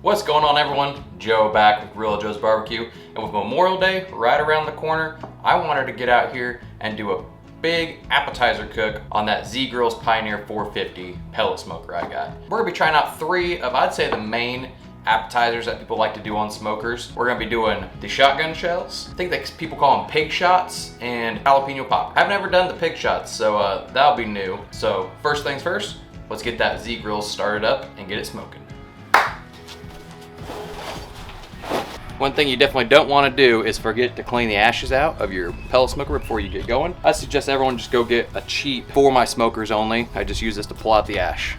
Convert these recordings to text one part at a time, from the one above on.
What's going on, everyone? Joe back with Gorilla Joe's Barbecue, and with Memorial Day right around the corner, I wanted to get out here and do a big appetizer cook on that Z-Grill's Pioneer 450 pellet smoker I got. We're gonna be trying out three of, I'd say, the main appetizers that people like to do on smokers. We're gonna be doing the shotgun shells. I think that people call them pig shots, and jalapeno poppers. I've never done the pig shots, so that'll be new. So first things first, let's get that Z-Grill started up and get it smoking. One thing you definitely don't want to do is forget to clean the ashes out of your pellet smoker before you get going. I suggest everyone just go get a cheap, for my smokers only. I just use this to pull out the ash.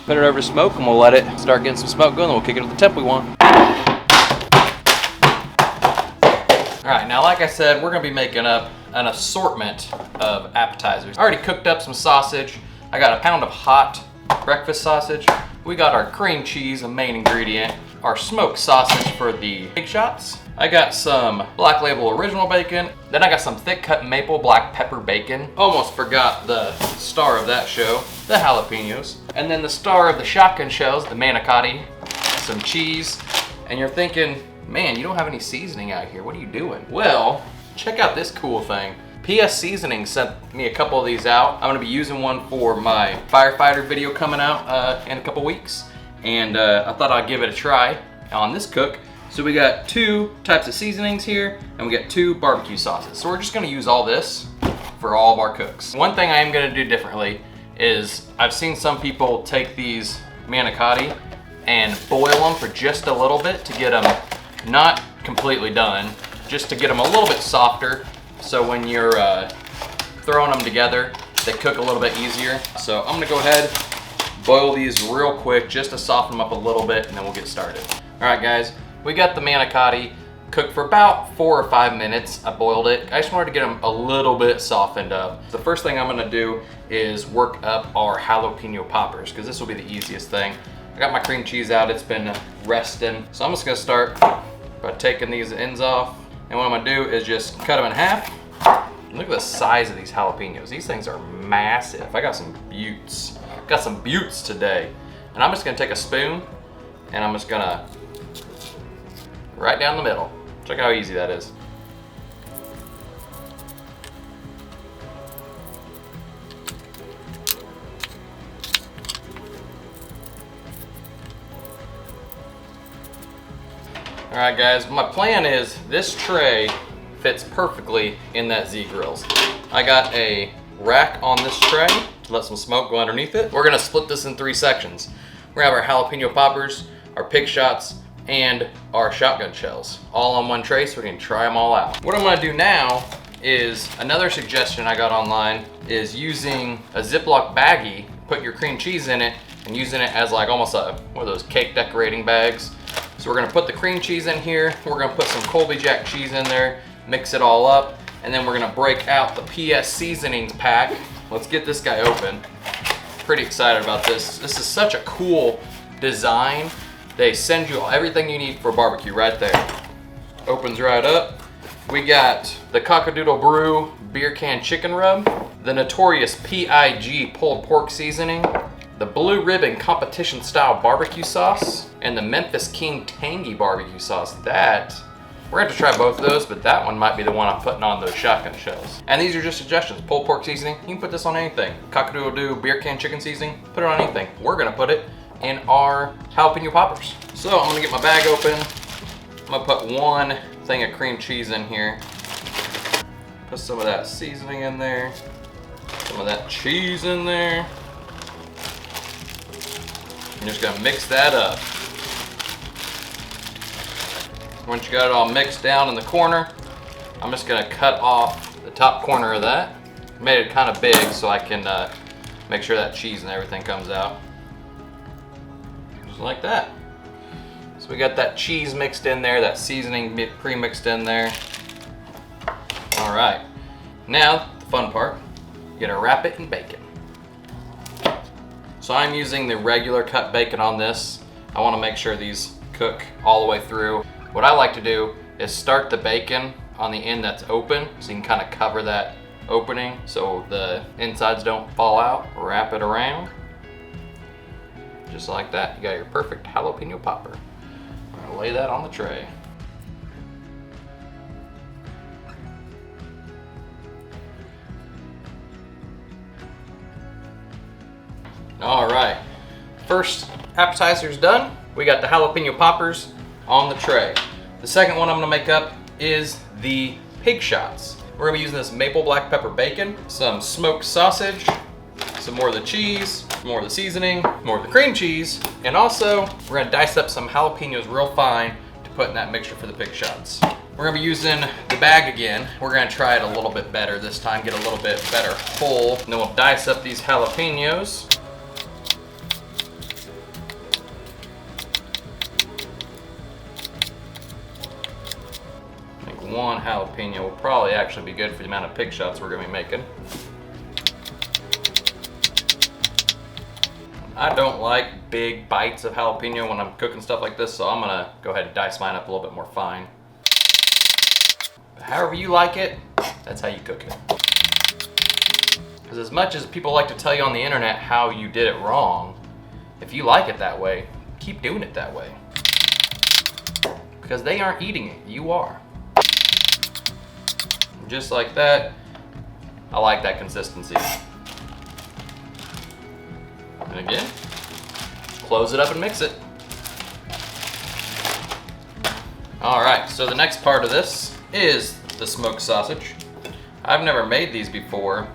Put it over to smoke and we'll let it start getting some smoke going, then we'll kick it at the temp we want. Alright, now like I said, we're going to be making up an assortment of appetizers. I already cooked up some sausage. I got a pound of hot breakfast sausage. We got our cream cheese, a main ingredient. Our smoked sausage for the pig shots. I got some Black Label original bacon. Then I got some thick cut maple black pepper bacon. Almost forgot the star of that show, the jalapenos. And then the star of the shotgun shells, the manicotti, some cheese. And you're thinking, man, you don't have any seasoning out here. What are you doing? Well, check out this cool thing. PS Seasonings sent me a couple of these out. I'm gonna be using one for my firefighter video coming out in a couple weeks. And I thought I'd give it a try on this cook. So we got two types of seasonings here, and we got two barbecue sauces. So we're just gonna use all this for all of our cooks. One thing I am gonna do differently is I've seen some people take these manicotti and boil them for just a little bit to get them not completely done, just to get them a little bit softer, so when you're throwing them together, they cook a little bit easier. So I'm gonna go ahead, boil these real quick just to soften them up a little bit, and then we'll get started. All right, guys, we got the manicotti cooked for about 4 or 5 minutes. I boiled it. I just wanted to get them a little bit softened up. The first thing I'm gonna do is work up our jalapeno poppers, because this will be the easiest thing. I got my cream cheese out, it's been resting. So I'm just gonna start by taking these ends off. And what I'm gonna do is just cut them in half. Look at the size of these jalapenos. These things are massive. I got some buttes. Got some buttes today. And I'm just gonna take a spoon and I'm just gonna right down the middle. Check how easy that is. All right, guys, my plan is this tray fits perfectly in that Z-Grills. I got a rack on this tray to let some smoke go underneath it. We're gonna split this in 3 sections. We're gonna have our jalapeno poppers, our pig shots, and our shotgun shells all on one tray so we can try them all out. What I'm gonna do now is, another suggestion I got online is using a Ziploc baggie, put your cream cheese in it, and using it as like almost one of those cake decorating bags. So we're gonna put the cream cheese in here, we're gonna put some Colby Jack cheese in there, mix it all up, and then we're gonna break out the PS Seasonings pack. Let's get this guy open. Pretty excited about this. This is such a cool design. They send you everything you need for barbecue right there. Opens right up. We got the Cockadoodle Brew beer can chicken rub, the notorious PIG pulled pork seasoning, the Blue Ribbon competition style barbecue sauce, and the Memphis King tangy barbecue sauce. That, we're gonna have to try both of those, but that one might be the one I'm putting on those shotgun shells. And these are just suggestions. Pulled pork seasoning, you can put this on anything. Cockadoodle beer can chicken seasoning, put it on anything. We're gonna put it in our jalapeno poppers. So I'm gonna get my bag open. I'm gonna put 1 thing of cream cheese in here. Put some of that seasoning in there. Some of that cheese in there. I'm just gonna mix that up. Once you got it all mixed down in the corner, I'm just gonna cut off the top corner of that. Made it kind of big so I can make sure that cheese and everything comes out. Just like that. So we got that cheese mixed in there, that seasoning pre-mixed in there. All right, now the fun part, you're gonna wrap it in bacon. So I'm using the regular cut bacon on this. I wanna make sure these cook all the way through. What I like to do is start the bacon on the end that's open, so you can kind of cover that opening so the insides don't fall out. Wrap it around. Just like that, you got your perfect jalapeno popper. I'm gonna lay that on the tray. All right, first appetizer's done. We got the jalapeno poppers on the tray. The second one I'm gonna make up is the pig shots. We're gonna be using this maple black pepper bacon, some smoked sausage, some more of the cheese, more of the seasoning, more of the cream cheese, and also we're gonna dice up some jalapenos real fine to put in that mixture for the pig shots. We're gonna be using the bag again. We're gonna try it a little bit better this time, get a little bit better whole, and then we'll dice up these jalapenos. One jalapeno will probably actually be good for the amount of pig shots we're gonna be making. I don't like big bites of jalapeno when I'm cooking stuff like this, so I'm gonna go ahead and dice mine up a little bit more fine. But however you like it, that's how you cook it. Because as much as people like to tell you on the internet how you did it wrong, if you like it that way, keep doing it that way. Because they aren't eating it, you are. Just like that. I like that consistency. And again, close it up and mix it. All right, so the next part of this is the smoked sausage. I've never made these before.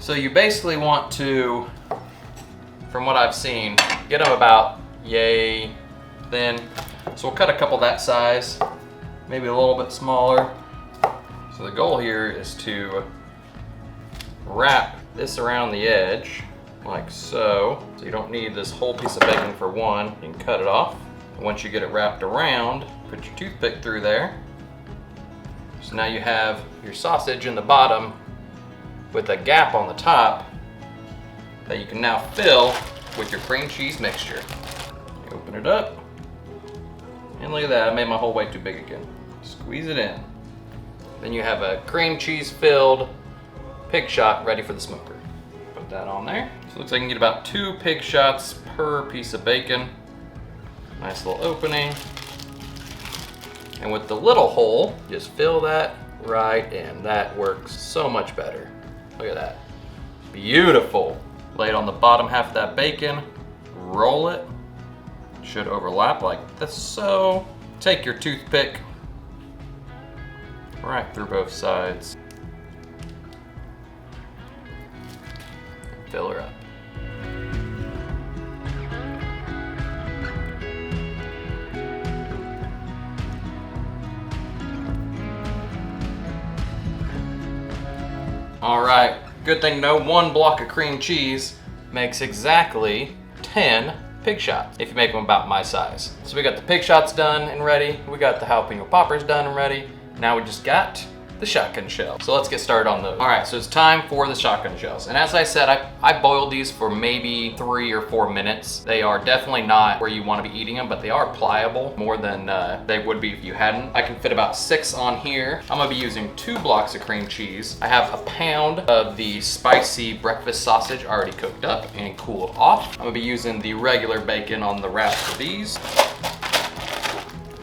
So you basically want to, from what I've seen, get them about yay thin. So we'll cut a couple that size, maybe a little bit smaller. So the goal here is to wrap this around the edge like so. So you don't need this whole piece of bacon for one. You can cut it off. And once you get it wrapped around, put your toothpick through there. So now you have your sausage in the bottom with a gap on the top that you can now fill with your cream cheese mixture. You open it up, and look at that, I made my hole way too big again. Squeeze it in. Then you have a cream cheese filled pig shot ready for the smoker. Put that on there. So it looks like I can get about 2 pig shots per piece of bacon. Nice little opening. And with the little hole, just fill that right in. That works so much better. Look at that. Beautiful. Lay it on the bottom half of that bacon, roll it. Should overlap like this so. Take your toothpick right through both sides. Fill her up. All right, good thing to know, 1 block of cream cheese makes exactly 10 pig shots, if you make them about my size. So we got the pig shots done and ready. We got the jalapeno poppers done and ready. Now we just got the shotgun shell. So let's get started on those. All right, so it's time for the shotgun shells. And as I said, I boiled these for maybe 3 or 4 minutes. They are definitely not where you want to be eating them, but they are pliable more than they would be if you hadn't. I can fit about 6 on here. I'm gonna be using 2 blocks of cream cheese. I have a pound of the spicy breakfast sausage already cooked up and cooled off. I'm gonna be using the regular bacon on the wraps for these.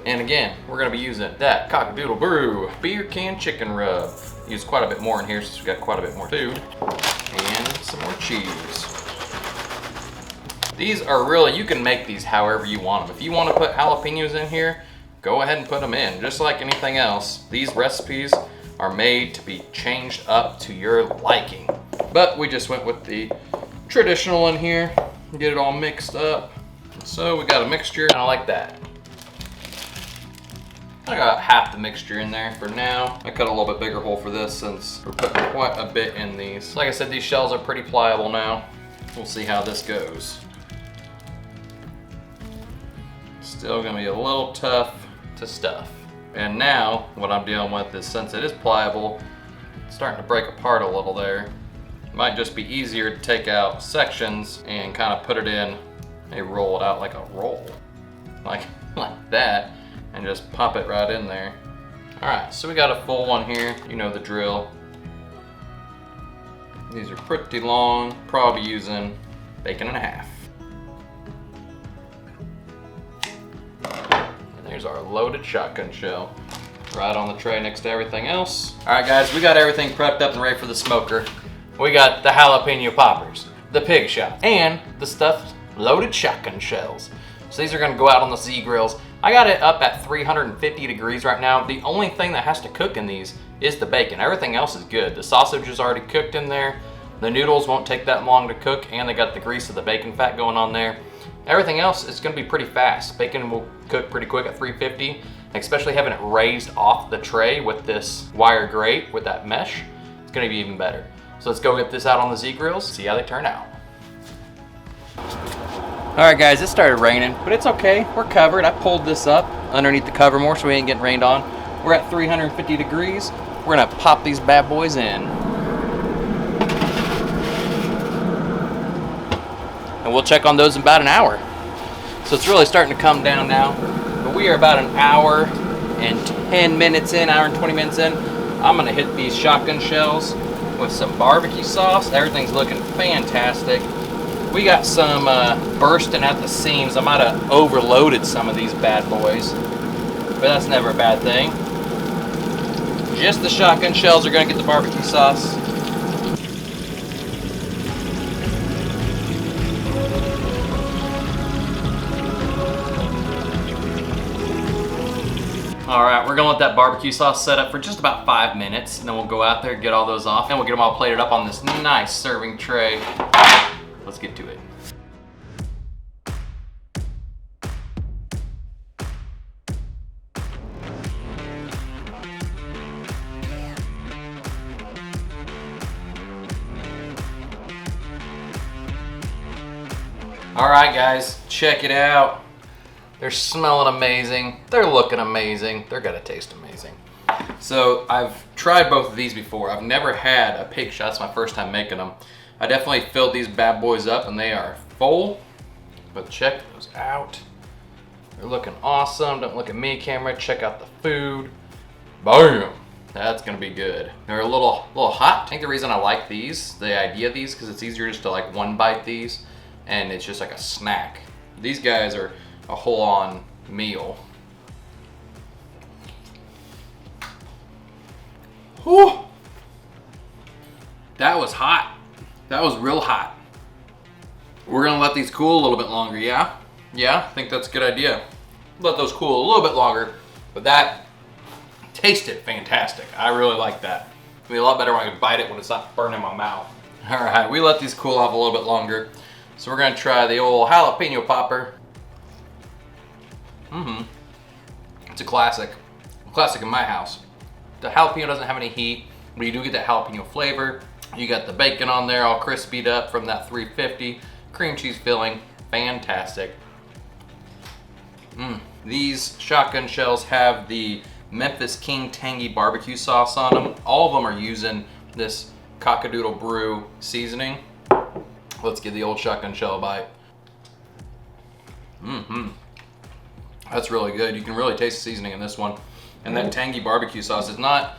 And again, we're gonna be using that Cock-a-Doodle Brew beer can chicken rub. Use quite a bit more in here since we've got quite a bit more food. And some more cheese. These are really, you can make these however you want them. If you want to put jalapenos in here, go ahead and put them in. Just like anything else, these recipes are made to be changed up to your liking. But we just went with the traditional in here, get it all mixed up. So we got a mixture, kind of like that. I got half the mixture in there for now. I cut a little bit bigger hole for this since we're putting quite a bit in these. Like I said, these shells are pretty pliable now. We'll see how this goes. Still gonna be a little tough to stuff. And now what I'm dealing with is, since it is pliable, it's starting to break apart a little there. It might just be easier to take out sections and kind of put it in and roll it out like a roll. Like that. and just pop it right in there. All right, so we got a full one here. You know the drill. These are pretty long, probably using bacon and a half. And there's our loaded shotgun shell. Right on the tray next to everything else. All right guys, we got everything prepped up and ready for the smoker. We got the jalapeno poppers, the pig shot, and the stuffed loaded shotgun shells. So these are gonna go out on the Z grills. I got it up at 350 degrees right now. The only thing that has to cook in these is the bacon. Everything else is good. The sausage is already cooked in there. The noodles won't take that long to cook, and they got the grease of the bacon fat going on there. Everything else is gonna be pretty fast. Bacon will cook pretty quick at 350, especially having it raised off the tray with this wire grate with that mesh. It's gonna be even better. So let's go get this out on the Z grills, see how they turn out. All right guys, it started raining, but it's okay, we're covered. I pulled this up underneath the cover more so we ain't getting rained on. We're at 350 degrees. We're gonna pop these bad boys in. And we'll check on those in about an hour. So it's really starting to come down now, but we are about an hour and 10 minutes in, hour and 20 minutes in. I'm gonna hit these shotgun shells with some barbecue sauce. Everything's looking fantastic. We got some bursting at the seams. I might have overloaded some of these bad boys, but that's never a bad thing. Just the shotgun shells are gonna get the barbecue sauce. All right, we're gonna let that barbecue sauce set up for just about 5 minutes, and then we'll go out there, get all those off, and we'll get them all plated up on this nice serving tray. Let's get to it. All right, guys, check it out. They're smelling amazing. They're looking amazing. They're gonna taste amazing. So I've tried both of these before. I've never had a pig shot. It's my first time making them. I definitely filled these bad boys up and they are full, but check those out. They're looking awesome. Don't look at me, camera. Check out the food. Boom. That's gonna be good. They're a little hot. I think the reason I like these, the idea of these, because it's easier just to like one bite these and it's just like a snack. These guys are a whole on meal. Whew. That was hot. That was real hot. We're gonna let these cool a little bit longer, yeah? Yeah, I think that's a good idea. Let those cool a little bit longer, but that tasted fantastic. I really like that. It'll be a lot better when I can bite it when it's not burning my mouth. All right, we let these cool off a little bit longer. So we're gonna try the old jalapeno popper. It's a classic. A classic in my house. The jalapeno doesn't have any heat, but you do get that jalapeno flavor. You got the bacon on there all crispied up from that 350. Cream cheese filling, fantastic. These shotgun shells have the Memphis King tangy barbecue sauce on them. All of them are using this cockadoodle brew seasoning. Let's give the old shotgun shell a bite. That's really good. You can really taste the seasoning in this one. And that tangy barbecue sauce is not,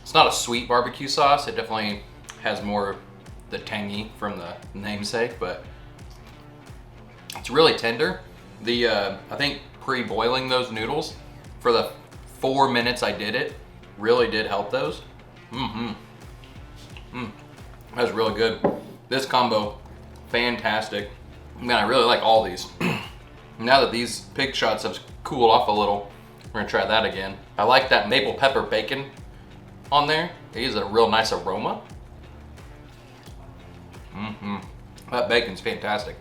it's not a sweet barbecue sauce. It definitely has more the tangy from the namesake, but it's really tender. The I think pre-boiling those noodles for the 4 minutes I did it really did help those. That's really good. This combo, fantastic. Man, I really like all these. Now that these pig shots have cooled off a little, we're gonna try that again. I like that maple pepper bacon on there. It gives it a real nice aroma. That bacon's fantastic.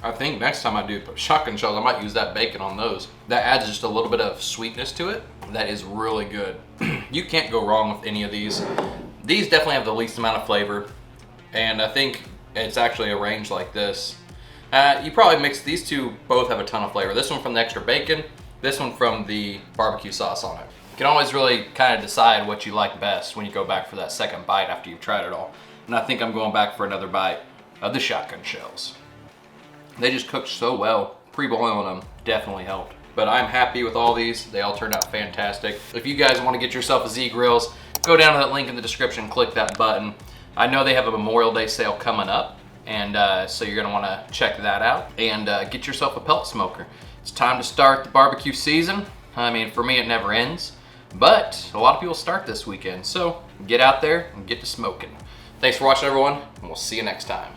I think next time I do shotgun shells, I might use that bacon on those. That adds just a little bit of sweetness to it. That is really good. You can't go wrong with any of these. These definitely have the least amount of flavor, and I think it's actually arranged like this. You probably mix these two, both have a ton of flavor. This one from the extra bacon, this one from the barbecue sauce on it. You can always really kind of decide what you like best when you go back for that second bite after you've tried it all. And I think I'm going back for another bite of the shotgun shells. They just cooked so well. Pre-boiling them definitely helped. but I'm happy with all these. They all turned out fantastic. If you guys want to get yourself a Z Grills, go down to that link in the description, click that button. I know they have a Memorial Day sale coming up, and so you're gonna wanna check that out and get yourself a pellet smoker. It's time to start the barbecue season. I mean, for me, it never ends, but a lot of people start this weekend. So get out there and get to smoking. Thanks for watching, everyone, and we'll see you next time.